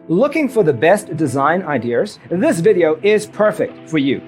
Looking for the best design ideas? This video is perfect for you.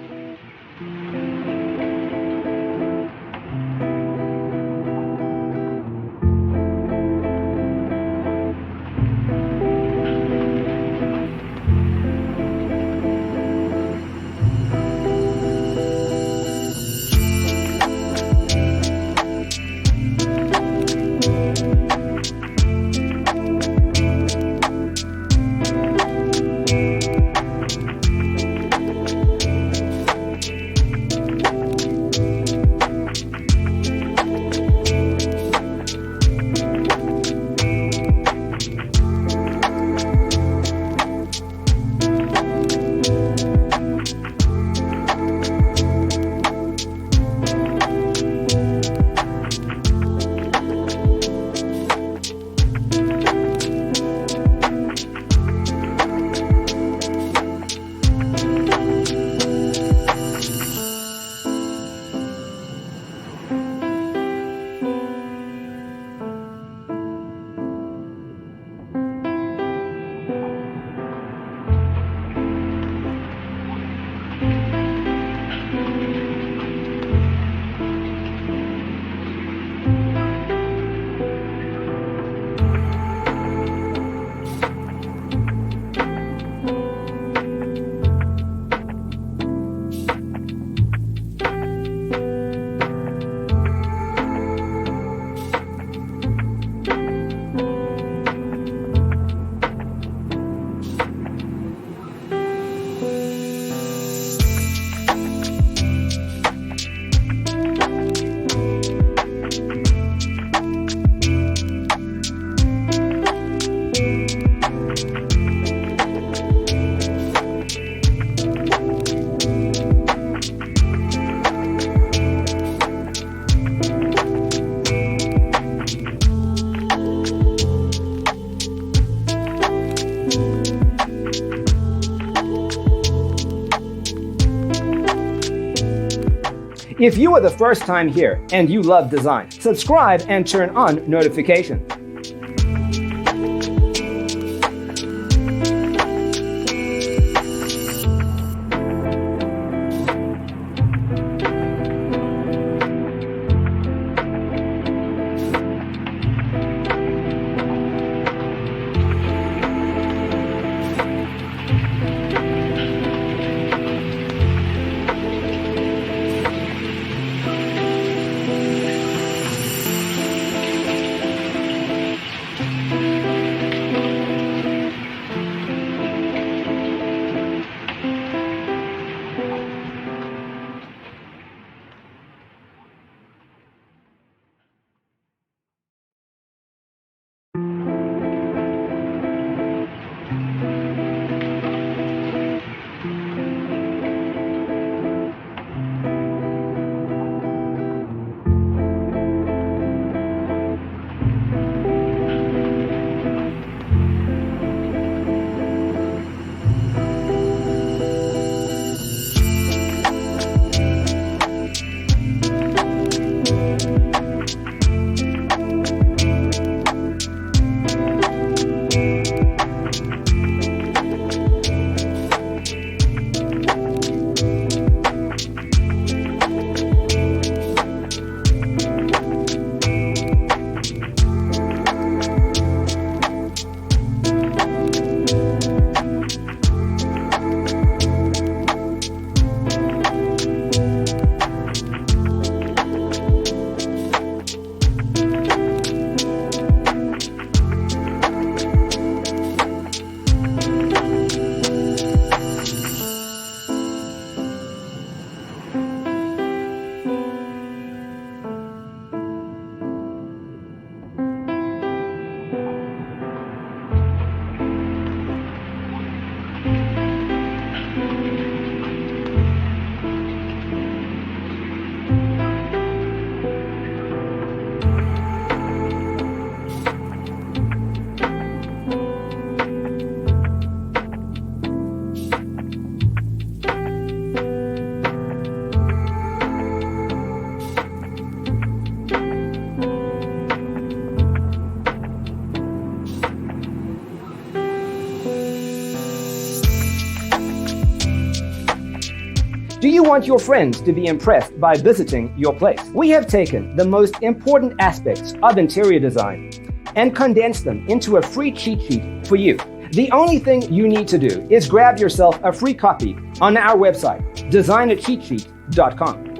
If you are the first time here and you love design, subscribe and turn on notifications. Do you want your friends to be impressed by visiting your place? We have taken the most important aspects of interior design and condensed them into a free cheat sheet for you. The only thing you need to do is grab yourself a free copy on our website, designercheatsheet.com.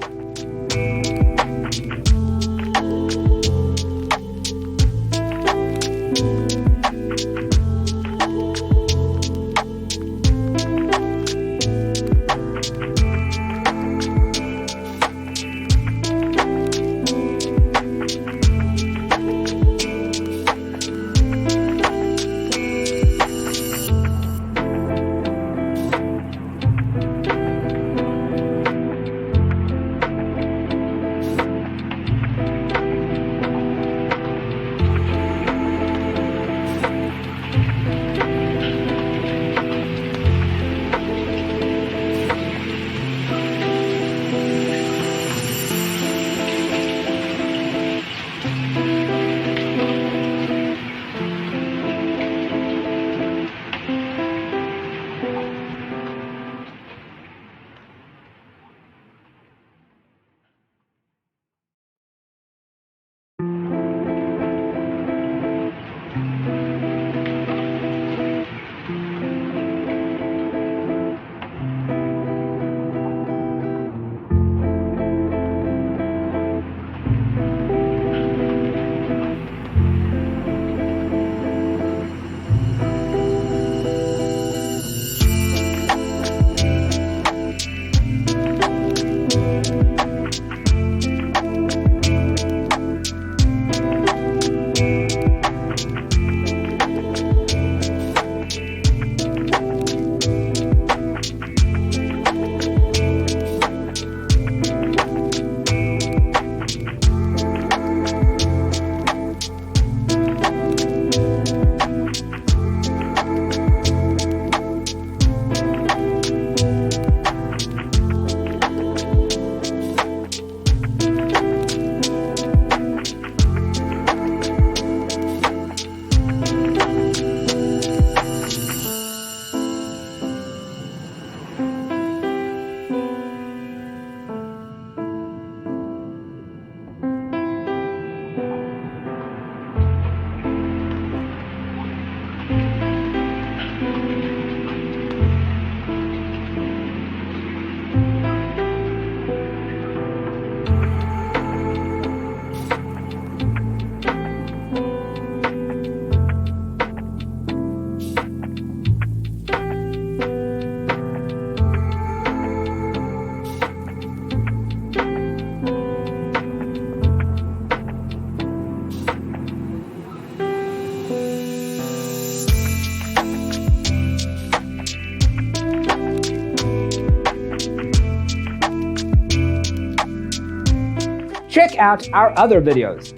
Check out our other videos.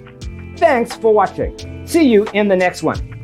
Thanks for watching. See you in the next one.